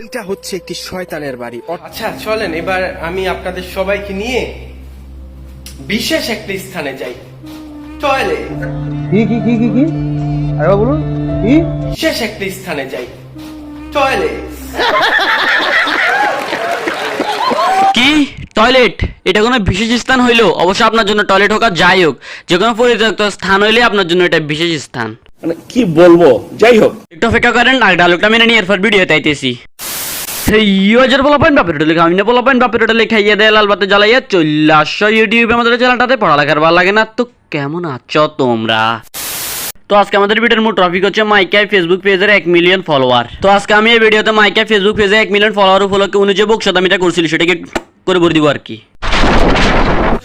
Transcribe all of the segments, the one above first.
এইটা হচ্ছে একটি শয়তানের বাড়ি। আচ্ছা চলেন এবার আমি আপনাদের সবাইকে নিয়ে বিশেষ একটা স্থানে যাই। টয়লেট। কি আরে বলুন কি? বিশেষ একটা স্থানে যাই। টয়লেট। কি টয়লেট? এটা কোনো বিশেষ স্থান হইলো? অবশ্য আপনার জন্য টয়লেট হোক আর যাই হোক, যে কোনো পরিত্যক্ত স্থান হইলে আপনার জন্য এটা বিশেষ স্থান। মানে কি বলবো, যাই হোক একটু অপেক্ষা করেন, আর ডায়লগটা মেনে নিয়ে এরপর ভিডিও তাইতেছি। ইউজার বলাপয়েন বাপের লেখা আমি না বলাপয়েন বাপের লেখাইয়া দেয় লাল বাতি জ্বালাইয়া চলে আসো ইউটিউবে আমাদের চ্যানেলটাতে। পড়ালেখার ভালো লাগে না তো কেমন আছো তোমরা? তো আজকে আমাদের ভিডিওর মূল টপিক হচ্ছে মাইকাই ফেসবুক পেজের 1 মিলিয়ন ফলোয়ার। তো আজকে আমি এই ভিডিওতে মাইকাই ফেসবুক পেজে 1 মিলিয়ন ফলোয়ার উপলক্ষে উনি যে বকশাদামিটা করছিল সেটাকে করে বলে দিব আর কি।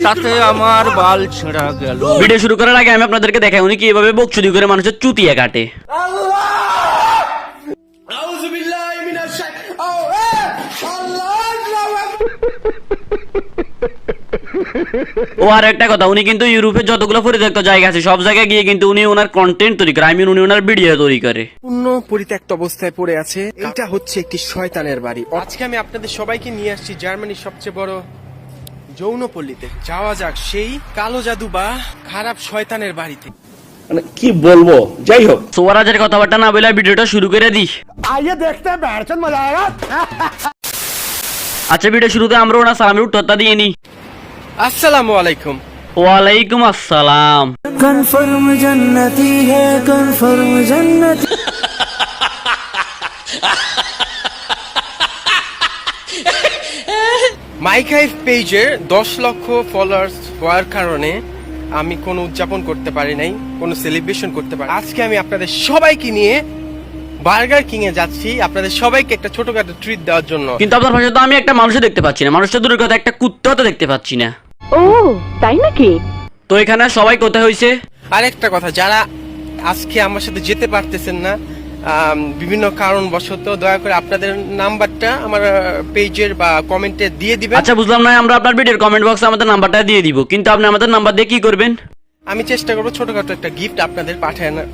তাতে আমার বাল ছেঁড়া গেল। ভিডিও শুরু করার আগে আমি আপনাদেরকে দেখাই উনি কিভাবে বকচুদি করে মানুষের চুতিয়া কাটে। ও আর একটা কথা, উনি কিন্তু ইউরোপের যতগুলো পরিত্যক্ত জায়গা আছে সব জায়গায় গিয়ে কিন্তু উনি ওনার কন্টেন্ট তৈরি করে, উনি ওনার ভিডিও তৈরি করে। পূর্ণ পরিত্যক্ত অবস্থায় পড়ে আছে। এইটা হচ্ছে একটি শয়তানের বাড়ি। আজকে আমি আপনাদের সবাইকে নিয়ে আসছি জার্মানির সবচেয়ে বড় যৌনপল্লীতে। যাওয়া যাক সেই কালো জাদু বা খারাপ শয়তানের বাড়িতে। মানে কি বলবো, যাই হোক সোয়ারাজের কথাবার্তা না বলে ভিডিওটা শুরু করে দিই। আইয়ে দেখতে हैं बैठचंद मजा आएगा। আচ্ছা ভিডিও শুরুতে আমরা ওনার সালামের উত্তরটা দিয়ে নিই। আসসালামু আলাইকুম। ওয়ালাইকুম আসসালাম। कन्फर्म जन्नती है कन्फर्म जन्नती। মাইকাই পেজের 10 লক্ষ ফলোয়ার্স হওয়ার কারণে আমি কোনো উদযাপন করতে পারি নাই, কোনো সেলিব্রেশন করতে পারি। আজকে আমি আপনাদের সবাইকে নিয়ে বার্গার কিং এ যাচ্ছি আপনাদের সবাইকে একটা ছোটখাটো ট্রিট দেওয়ার জন্য। কিন্তু আপনার পাশে তো আমি একটা মানুষও দেখতে পাচ্ছি না, মানুষটা দূরের কথা একটা কুত্তাও তো দেখতে পাচ্ছি না। ও তাই নাকি? তো এখানে সবাই কোথায় হইছে? আরেকটা কথা, যারা আজকে আমার সাথে যেতে পারতেছেন না বিভিন্ন কারণবশত, দয়া করে আপনাদের নাম্বারটা আমার পেজের বা কমেন্টে দিয়ে দিবেন। আচ্ছা বুঝলাম না, আমরা আপনার ভিডিওর কমেন্ট বক্সে আমাদের নাম্বারটা দিয়ে দিব, কিন্তু আপনি আমাদের নাম্বার দিয়ে কি করবেন? আমি চেষ্টা করবো ছোটখাটো একটা গিফট আপনাদের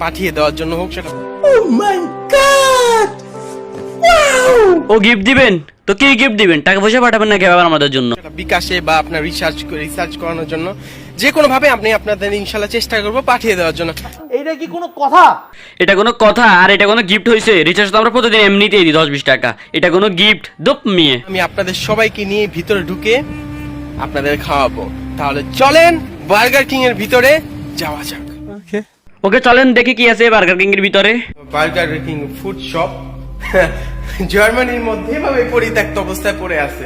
পাঠিয়ে দেওয়ার জন্য, হোক সেটা। ও গিফট দিবেন? তো কি গিফট দিবেন? টাকা পয়সা পাঠাবেন নাকি আবার আমাদের জন্য? বিকাশে বা আপনার রিসার্চ করানোর জন্য, যে কোনো ভাবে আপনি আপনাদের ইনশাল্লাহ চেষ্টা করবো পাঠিয়ে দেওয়ার জন্য। এইটা কি কোনো কথা? এটা কোনো কথা? আর এটা কোনো গিফট হইছে? রিচার্জ তো আমরা প্রতিদিন এমনিতেই দিই 10-20 টাকা, এটা কোনো গিফট? দপ মিয়ে। আমি আপনাদের সবাইকে নিয়ে ভিতরে ঢুকে আপনাদের খাওয়াবো। তাহলে চলেন বার্গার কিং এর ভিতরে যাওয়া যাক। ওকে চলেন দেখি কি আছে বার্গার কিং এর ভিতরে। বার্গার কিং ফুড শপ জার্মানির মধ্যে এভাবে পরিত্যক্ত অবস্থায় পড়ে আছে।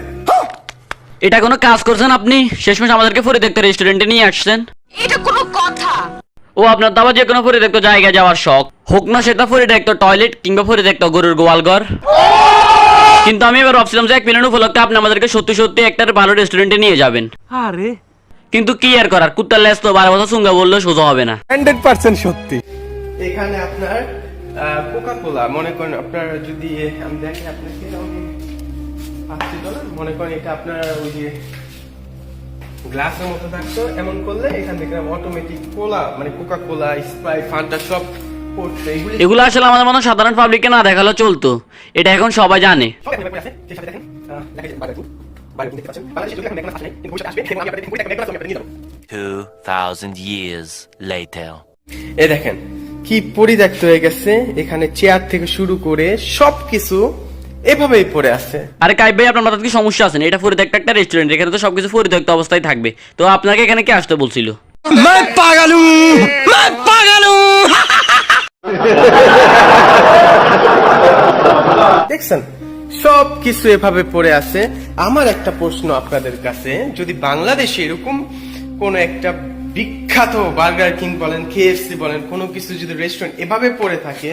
এটা কোনো কাজ করছেন আপনি? শেষমেশ আমাদেরকে পরিত্যক্ত রেস্টুরেন্টে নিয়ে আসছেন। এটা কোনো কথা? ও আপনার তো আবার যে কোনো পরিত্যক্ত জায়গায় যাওয়ার শখ, হোক না সেটা পরিত্যক্ত টয়লেট কিংবা পরিত্যক্ত গরুর গোয়ালঘর। কিন্তু আমি এবার ভাবছিলাম যে 1 মিলিয়ন উপলক্ষে আপনি আমাদেরকে সত্যি সত্যি একটা ভালো রেস্টুরেন্টে নিয়ে যাবেন। আরে কিন্তু কি আর করার, কুত্তার লেজ তো 12 বছর চুঙ্গা বললেও সোজা হবে না। 100% সত্যি। এখানে আপনার কোকা কোলা, মনে করেন আপনার যদি আমি দেখি আপনাকে $5 মনে করেন এটা আপনার ওই যে গ্লাসের মতো থাকতো, এমন করলে এখান থেকে অটোমেটিক কোলা মানে কোকা কোলা স্প্রাইট ফান্টা সব পড়ছে। এগুলো আসলে আমাদের মতো সাধারণ পাবলিককে না দেখালে চলতো, এটা এখন সবাই জানে। 2000 years later. এ দেখেন কি পরিত্যক্ত হয়ে গেছে, এখানে চেয়ার থেকে শুরু করে সবকিছু এভাবেই পড়ে আছে। আরে কাইব ভাই আপনার মাথায় কি সমস্যা আছে? এটা পরিত্যক্ত একটা রেস্টুরেন্ট, এখানে তো সবকিছু পরিত্যক্ত অবস্থায় থাকবে। তো আপনাকে এখানে কে আসতে বলছিল? দেখছেন সবকিছু এভাবে পড়ে আছে। আমার একটা প্রশ্ন আপনাদের কাছে, যদি বাংলাদেশে এরকম কোন একটা বিখ্যাত বার্গার কিং বলেন, কেএফসি বলেন, কোনো কিছু যদি রেস্টুরেন্ট এভাবে পড়ে থাকে,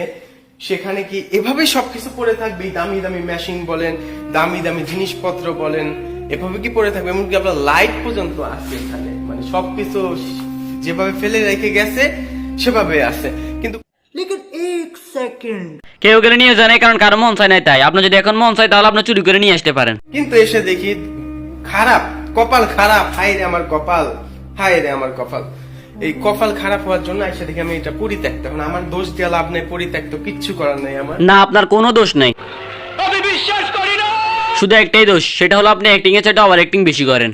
সেখানে কি এভাবে সবকিছু পড়ে থাকবে? দামি দামি মেশিন বলেন, দামি দামি জিনিসপত্র বলেন, এভাবে কি পড়ে থাকবে? এমনকি আপনার লাইট পর্যন্ত আছে এখানে, মানে সবকিছু যেভাবে ফেলে রেখে গেছে সেভাবে আছে। কিন্তু কেউ গেলে নিয়ে যান, কারণ কারো মন চায় নাই তাই। আপনি যদি এখন মন চায় তাহলে আপনি চুরি করে নিয়ে আসতে পারেন। কিন্তু এসে দেখি খারাপ, কপাল খারাপ। হায় রে আমার কপাল, হায় রে আমার কপাল। এই কপাল খারাপ হওয়ার জন্য এসে দেখি আমি এটা পরিত্যক্ত। এখন আমার দোষ দিয়ে লাভ নেই, পরিত্যক্ত কিচ্ছু করার নেই আমার। না আপনার কোনো দোষ নেই। শুধু একটাই দোষ, সেটা হলো আপনি অ্যাক্টিং এর চাইতে ওভার অ্যাক্টিং বেশি করেন।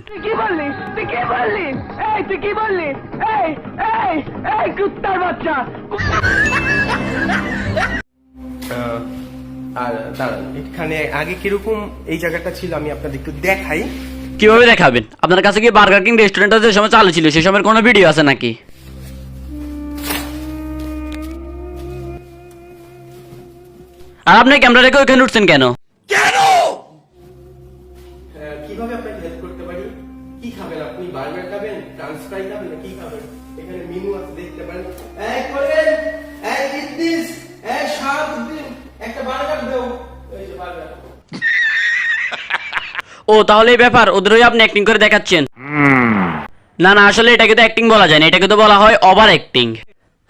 আর দাঁড়ান, এখানে আগে কিরকম এই জায়গাটা ছিল আমি আপনাদের একটু দেখাই। কিভাবে দেখাবেন? আপনার কাছে কি বার্গার কিং রেস্টুরেন্টটা যে সময় চালু ছিল সে সময়ের কোনো ভিডিও আছে নাকি? আর আপনি ক্যামেরা রেখে ওখানে উঠছেন কেন? কিভাবে আপনাকে হেল্প করতে পারি? কি খাবেন আপনি? বার্গার খাবেন, ফ্রান্স ফ্রাই খাবেন, না কি খাবেন? এখানে মেনু আছে, দেখতে পারেন। এই করেন, এই ইট দিস, এই সাত দিন একটা বার্গার দাও। এই যে বার্গার। ও তাহলে এই ব্যাপার, ওদের ওই আপনি অ্যাক্টিং করে দেখাচ্ছেন। না না, আসলে এটাকে তো অ্যাক্টিং বলা যায় না, এটাকে তো বলা হয় ওভার অ্যাক্টিং।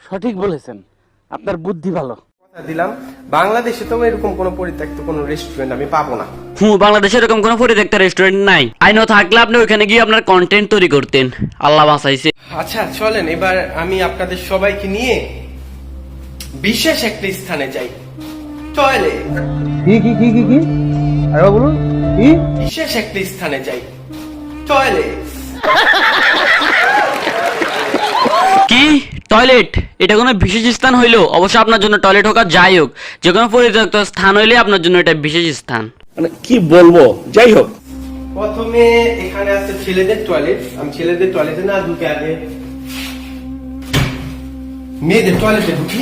সঠিক বলেছেন, আপনার বুদ্ধি ভালো। কথা দিলাম, বাংলাদেশে তো এরকম কোনো পরিত্যক্ত কোনো রেস্টুরেন্ট আমি পাবো না। বাংলাদেশে এরকম কোনো পরিত্যক্ত রেস্টুরেন্ট নাই। আইনো থাকলে আপনি ওইখানে গিয়ে আপনার কন্টেন্ট তৈরি করতেন। আল্লাহ বাঁচাইছে। আচ্ছা চলেন, এবার আমি আপনাদের সবাইকে নিয়ে বিশেষ একটা স্থানে যাই। টয়লেট। কি আরে বলুন কি? বিশেষ একটা স্থানে যাই। টয়লেট। কি টয়লেট? এটা কোনো বিশেষ স্থান হইলো? অবশ্য আপনার জন্য টয়লেট হোক আর যাই হোক, যে কোনো পরিত্যক্ত স্থান হইলে আপনার জন্য এটা বিশেষ স্থান। মানে কি বলবো, যাই হোক। প্রথমে এখানে আছে ছেলেদের টয়লেট। আমি ছেলেদের টয়লেটে না ঢুকে আগে মেয়েদের টয়লেটে ঢুকি।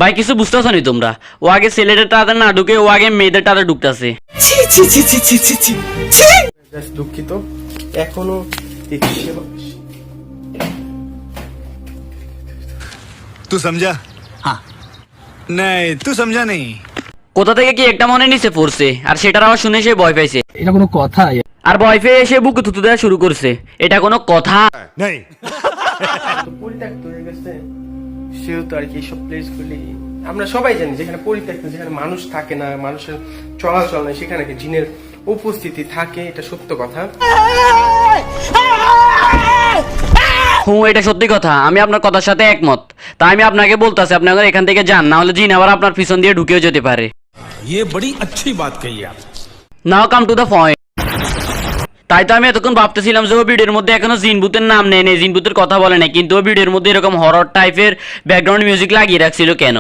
ভাই কিছু বুঝতেছো নি তোমরা? ও আগে ছেলেদের টাতে না ঢুকে ও আগে মেয়েদের টাতে ঢুকতেছে। জাস্ট দুঃখিত, এখনো একটু সেবা। तू समझा? हाँ नहीं तू समझा नहीं। কোথা থেকে কি একটা মনে নিচে পড়ছে, আর সেটার আবার শুনে সে ভয় পাইছে। এটা কোনো কথা? আর ভয় পেয়ে সে বুকে থুতু দেওয়া শুরু করছে। এটা কোনো কথা? नहीं তো পরিত্যক্ত হয়ে গেছে, সেহেতু আর কি এইসব প্লেস গুলি আমরা সবাই জানি, যেখানে পরিত্যক্ত, যেখানে মানুষ থাকে না, মানুষের চলাচল নেই, সেখানে কি জিনের উপস্থিতি থাকে, এটা সত্য কথা। এটা সত্যি কথা, আমি আপনার কথার সাথে একমত। তাই আমি আপনাকে বলতেছি, আপনি আগে এখান থেকে যান, না হলে জিন আবার আপনার পিছন দিয়ে ঢুকেও যেতে পারে। ये बड़ी अच्छी बात कही आप। নাও কাম টু দ্য পয়েন্ট। তাই তো আমি এতক্ষণ ভাবতেছিলাম যে ও ভিডিওর মধ্যে এখনো জিন ভূতের নাম নেই, জিন ভূতের কথা বলে নাই, কিন্তু ও ভিডিওর মধ্যে এরকম হরর টাইপের ব্যাকগ্রাউন্ড মিউজিক লাগিয়ে রাখছিল কেন?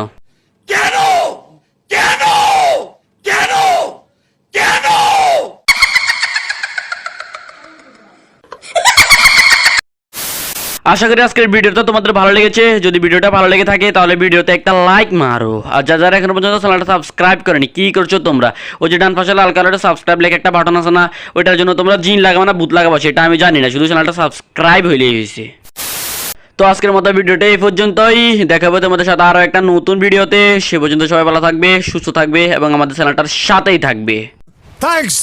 আশা করি আজকের ভিডিওটা তোমাদের ভালো লেগেছে। যদি ভিডিওটা ভালো লেগে থাকে তাহলে ভিডিওতে একটা লাইক মারো। আর যারা এখনো পর্যন্ত চ্যানেলটা সাবস্ক্রাইব করেনি, কি করছো তোমরা? ওই যে ডান পাশে লাল কালারের সাবস্ক্রাইব লেখা একটা বাটন আছে না, ওইটার জন্য তোমরা জিন লাগাবো না ভূত লাগাবো সেটা আমি জানি না, শুধু চ্যানেলটা সাবস্ক্রাইব হইলেই হয়েছে। তো আজকের মতো ভিডিওটা এই পর্যন্তই, দেখাবো তোমাদের সাথে আরো একটা নতুন ভিডিওতে। সে পর্যন্ত সবাই ভালো থাকবে, সুস্থ থাকবে এবং আমাদের চ্যানেলটার সাথেই থাকবে। Thanks,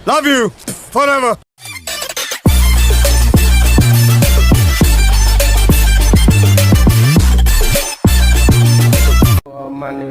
love you forever. মানে